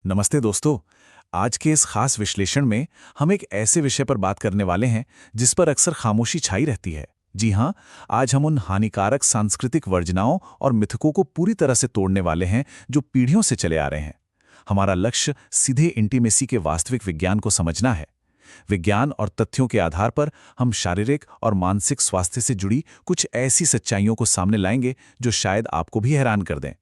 नमस्ते दोस्तों। आज के इस खास विश्लेषण में हम एक ऐसे विषय पर बात करने वाले हैं जिस पर अक्सर खामोशी छाई रहती है। जी हाँ, आज हम उन हानिकारक सांस्कृतिक वर्जनाओं और मिथकों को पूरी तरह से तोड़ने वाले हैं जो पीढ़ियों से चले आ रहे हैं। हमारा लक्ष्य सीधे इंटीमेसी के वास्तविक विज्ञान को समझना है। विज्ञान और तथ्यों के आधार पर हम शारीरिक और मानसिक स्वास्थ्य से जुड़ी कुछ ऐसी सच्चाइयों को सामने लाएंगे जो शायद आपको भी हैरान कर दें।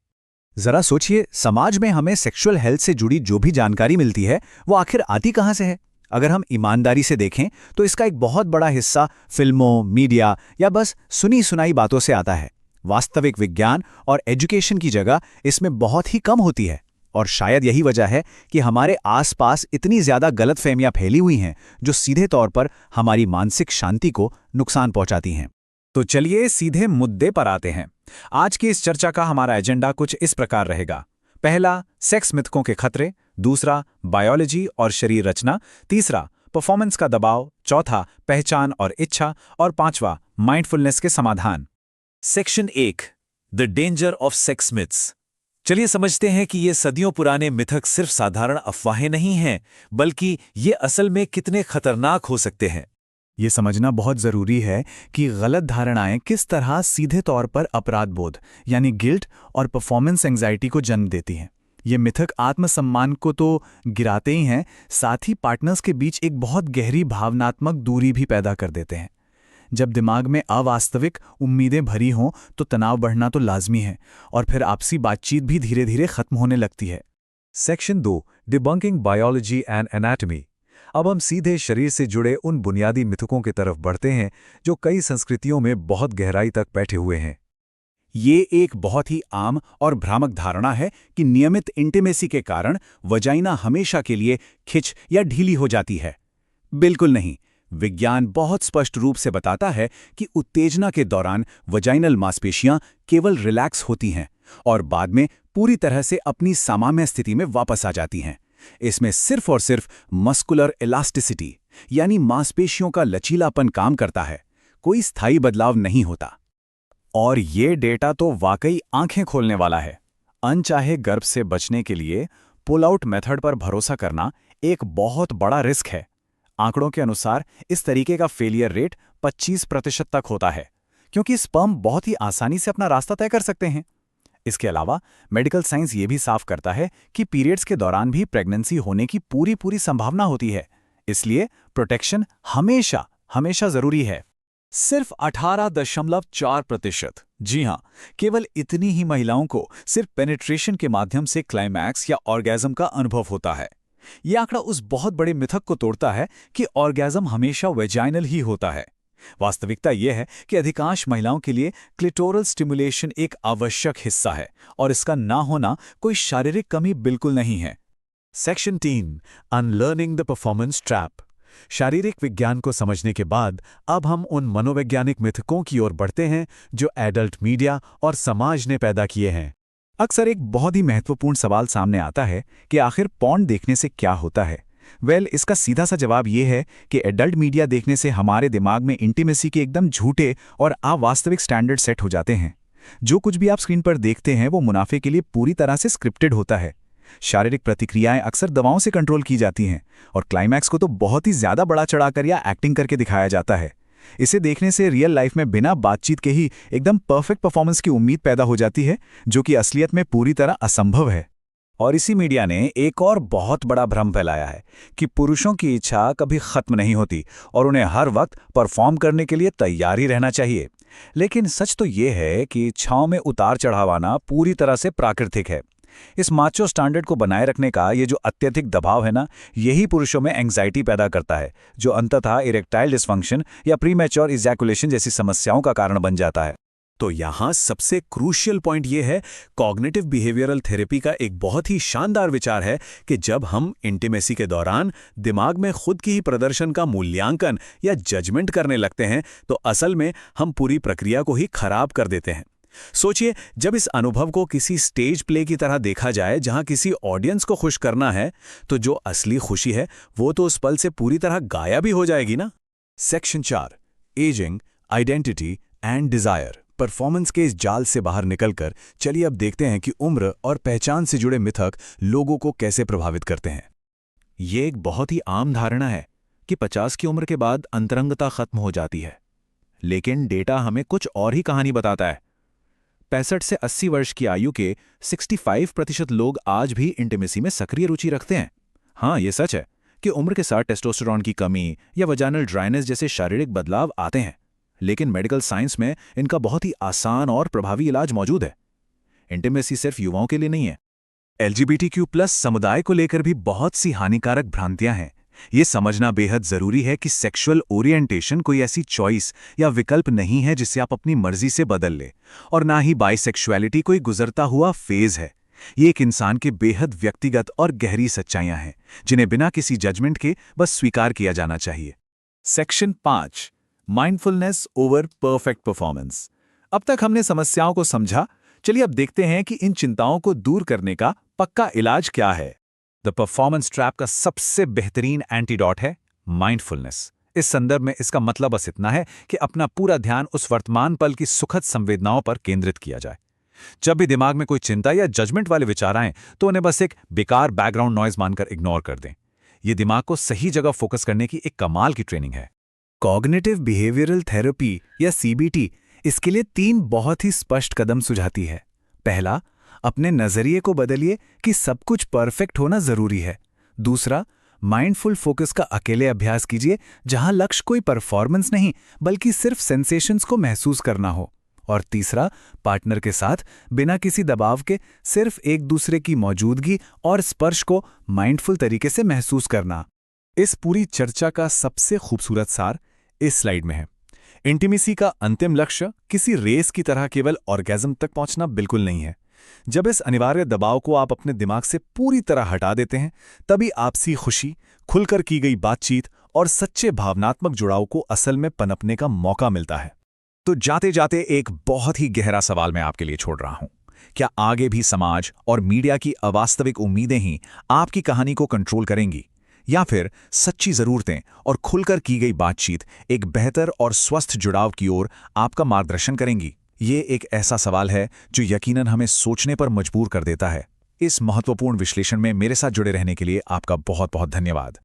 जरा सोचिए, समाज में हमें सेक्सुअल हेल्थ से जुड़ी जो भी जानकारी मिलती है वो आखिर आती कहाँ से है। अगर हम ईमानदारी से देखें तो इसका एक बहुत बड़ा हिस्सा फिल्मों, मीडिया या बस सुनी सुनाई बातों से आता है। वास्तविक विज्ञान और एजुकेशन की जगह इसमें बहुत ही कम होती है। और शायद यही वजह है कि हमारे आसपास इतनी ज्यादा गलतफहमियां फैली हुई हैं जो सीधे तौर पर हमारी मानसिक शांति को नुकसान पहुंचाती हैं। तो चलिए सीधे मुद्दे पर आते हैं। आज की इस चर्चा का हमारा एजेंडा कुछ इस प्रकार रहेगा। पहला, सेक्स मिथकों के खतरे। दूसरा, बायोलॉजी और शरीर रचना। तीसरा, परफॉर्मेंस का दबाव। चौथा, पहचान और इच्छा। और पांचवा, माइंडफुलनेस के समाधान। Section 1, the danger of sex myths. चलिए समझते हैं कि ये सदियों पुराने मिथक सिर्फ साधारण अफवाहें नहीं हैं, बल्कि ये असल में कितने खतरनाक हो सकते हैं। ये समझना बहुत ज़रूरी है कि गलत धारणाएं किस तरह सीधे तौर पर अपराध बोध यानी गिल्ट और परफॉर्मेंस एंजाइटी को जन्म देती हैं। ये मिथक आत्मसम्मान को तो गिराते ही हैं, साथ ही पार्टनर्स के बीच एक बहुत गहरी भावनात्मक दूरी भी पैदा कर देते हैं। जब दिमाग में अवास्तविक उम्मीदें भरी हों तो तनाव बढ़ना तो लाजमी है और फिर आपसी बातचीत भी धीरे धीरे खत्म होने लगती है। Section 2, debunking biology and anatomy. अब हम सीधे शरीर से जुड़े उन बुनियादी मिथकों की तरफ बढ़ते हैं जो कई संस्कृतियों में बहुत गहराई तक बैठे हुए हैं। ये एक बहुत ही आम और भ्रामक धारणा है कि नियमित इंटीमेसी के कारण वजाइना हमेशा के लिए खिंच या ढीली हो जाती है। बिल्कुल नहीं। विज्ञान बहुत स्पष्ट रूप से बताता है कि उत्तेजना के दौरान वजाइनल मांसपेशियां केवल रिलैक्स होती हैं और बाद में पूरी तरह से अपनी सामान्य स्थिति में वापस आ जाती हैं। इसमें सिर्फ और सिर्फ मस्कुलर इलास्टिसिटी यानी मांसपेशियों का लचीलापन काम करता है, कोई स्थायी बदलाव नहीं होता। और ये डेटा तो वाकई आंखें खोलने वाला है। अनचाहे गर्भ से बचने के लिए पुल आउट मेथड पर भरोसा करना एक बहुत बड़ा रिस्क है। आंकड़ों के अनुसार इस तरीके का फेलियर रेट 25% तक होता है, क्योंकि स्पर्म बहुत ही आसानी से अपना रास्ता तय कर सकते हैं। इसके अलावा मेडिकल साइंस ये भी साफ करता है कि पीरियड्स के दौरान भी प्रेगनेंसी होने की पूरी संभावना होती है। इसलिए प्रोटेक्शन हमेशा हमेशा जरूरी है। सिर्फ 18.4%। जी हां, केवल इतनी ही महिलाओं को सिर्फ पेनिट्रेशन के माध्यम से क्लाइमैक्स या ऑर्गेज़म का अनुभव होता है। यह आंकड़ा उस बहुत बड़े मिथक को तोड़ता है कि ऑर्गेज़म हमेशा वेजाइनल ही होता है। वास्तविकता यह है कि अधिकांश महिलाओं के लिए क्लिटोरल स्टिमुलेशन एक आवश्यक हिस्सा है और इसका ना होना कोई शारीरिक कमी बिल्कुल नहीं है। Section 3, unlearning the performance trap. शारीरिक विज्ञान को समझने के बाद अब हम उन मनोवैज्ञानिक मिथकों की ओर बढ़ते हैं जो एडल्ट मीडिया और समाज ने पैदा किए हैं। अक्सर एक बहुत ही महत्वपूर्ण सवाल सामने आता है कि आखिर पॉर्न देखने से क्या होता है। इसका सीधा सा जवाब ये है कि एडल्ट मीडिया देखने से हमारे दिमाग में इंटीमेसी के एकदम झूठे और अवास्तविक स्टैंडर्ड सेट हो जाते हैं। जो कुछ भी आप स्क्रीन पर देखते हैं वो मुनाफे के लिए पूरी तरह से स्क्रिप्टेड होता है। शारीरिक प्रतिक्रियाएं अक्सर दवाओं से कंट्रोल की जाती हैं और क्लाइमैक्स को तो बहुत ही ज्यादा बड़ा चढ़ाकर या एक्टिंग करके दिखाया जाता है। इसे देखने से रियल लाइफ में बिना बातचीत के ही एकदम परफेक्ट परफॉर्मेंस की उम्मीद पैदा हो जाती है, जो कि असलियत में पूरी तरह असंभव है। और इसी मीडिया ने एक और बहुत बड़ा भ्रम फैलाया है कि पुरुषों की इच्छा कभी खत्म नहीं होती और उन्हें हर वक्त परफॉर्म करने के लिए तैयार ही रहना चाहिए। लेकिन सच तो ये है कि इच्छाओं में उतार चढ़ाव आना पूरी तरह से प्राकृतिक है। इस माचो स्टैंडर्ड को बनाए रखने का ये जो अत्यधिक दबाव है ना, यही पुरुषों में एंग्जाइटी पैदा करता है, जो अंततः इरेक्टाइल डिस्फंक्शन या प्रीमैच्योर इजैकुलेशन जैसी समस्याओं का कारण बन जाता है। तो यहाँ सबसे क्रूशियल पॉइंट ये है, कॉग्निटिव बिहेवियरल थेरेपी का एक बहुत ही शानदार विचार है कि जब हम इंटीमेसी के दौरान दिमाग में खुद की ही प्रदर्शन का मूल्यांकन या जजमेंट करने लगते हैं तो असल में हम पूरी प्रक्रिया को ही खराब कर देते हैं। सोचिए, जब इस अनुभव को किसी स्टेज प्ले की तरह देखा जाए जहां किसी ऑडियंस को खुश करना है, तो जो असली खुशी है वो तो उस पल से पूरी तरह गायब ही हो जाएगी ना। Section 4, ageing, identity and desire. Performance के इस जाल से बाहर निकलकर चलिए अब देखते हैं कि उम्र और पहचान से जुड़े मिथक लोगों को कैसे प्रभावित करते हैं। ये एक बहुत ही आम धारणा है कि 50 की उम्र के बाद अंतरंगता खत्म हो जाती है, लेकिन डेटा हमें कुछ और ही कहानी बताता है। 65 से 80 वर्ष की आयु के 65% लोग आज भी इंटीमेसी में सक्रिय रुचि रखते हैं। हाँ, ये सच है कि उम्र के साथ टेस्टोस्टेरोन की कमी या वजाइनल ड्राइनेस जैसे शारीरिक बदलाव आते हैं, लेकिन मेडिकल साइंस में इनका बहुत ही आसान और प्रभावी इलाज मौजूद है। इंटीमेसी सिर्फ युवाओं के लिए नहीं है। LGBTQ+ समुदाय को लेकर भी बहुत सी हानिकारक भ्रांतियां हैं। ये समझना बेहद जरूरी है कि सेक्सुअल ओरिएंटेशन कोई ऐसी चॉइस या विकल्प नहीं है जिसे आप अपनी मर्जी से बदल ले, और ना ही बाइसेक्सुअलिटी कोई गुजरता हुआ फेज है। ये एक इंसान के बेहद व्यक्तिगत और गहरी सच्चाइयां हैं जिन्हें बिना किसी जजमेंट के बस स्वीकार किया जाना चाहिए। Section 5, mindfulness over perfect performance. अब तक हमने समस्याओं को समझा, चलिए अब देखते हैं कि इन चिंताओं को दूर करने का पक्का इलाज क्या है। द परफॉर्मेंस ट्रैप का सबसे बेहतरीन एंटीडोट है माइंडफुलनेस। इस संदर्भ में इसका मतलब बस इतना है कि अपना पूरा ध्यान उस वर्तमान पल की सुखद संवेदनाओं पर केंद्रित किया जाए। जब भी दिमाग में कोई चिंता या जजमेंट वाले विचार आएं, तो उन्हें बस एक बेकार बैकग्राउंड नॉइज मानकर इग्नोर कर दें। ये दिमाग को सही जगह फोकस करने की एक कमाल की ट्रेनिंग है। कॉग्निटिव बिहेवियरल थेरेपी या CBT इसके लिए 3 बहुत ही स्पष्ट कदम सुझाती है। पहला, अपने नजरिए को बदलिए कि सब कुछ परफेक्ट होना जरूरी है। दूसरा, माइंडफुल फोकस का अकेले अभ्यास कीजिए जहां लक्ष्य कोई परफॉर्मेंस नहीं बल्कि सिर्फ सेंसेशंस को महसूस करना हो। और तीसरा, पार्टनर के साथ बिना किसी दबाव के सिर्फ एक दूसरे की मौजूदगी और स्पर्श को माइंडफुल तरीके से महसूस करना। इस पूरी चर्चा का सबसे खूबसूरत सार इस स्लाइड में है। इंटीमेसी का अंतिम लक्ष्य किसी रेस की तरह केवल ऑर्गेज्म तक पहुंचना बिल्कुल नहीं है। जब इस अनिवार्य दबाव को आप अपने दिमाग से पूरी तरह हटा देते हैं, तभी आपसी खुशी, खुलकर की गई बातचीत और सच्चे भावनात्मक जुड़ाव को असल में पनपने का मौका मिलता है। तो जाते जाते एक बहुत ही गहरा सवाल मैं आपके लिए छोड़ रहा हूं। क्या आगे भी समाज और मीडिया की अवास्तविक उम्मीदें ही आपकी कहानी को कंट्रोल करेंगी, या फिर सच्ची जरूरतें और खुलकर की गई बातचीत एक बेहतर और स्वस्थ जुड़ाव की ओर आपका मार्गदर्शन करेंगी? ये एक ऐसा सवाल है जो यकीनन हमें सोचने पर मजबूर कर देता है। इस महत्वपूर्ण विश्लेषण में मेरे साथ जुड़े रहने के लिए आपका बहुत बहुत धन्यवाद।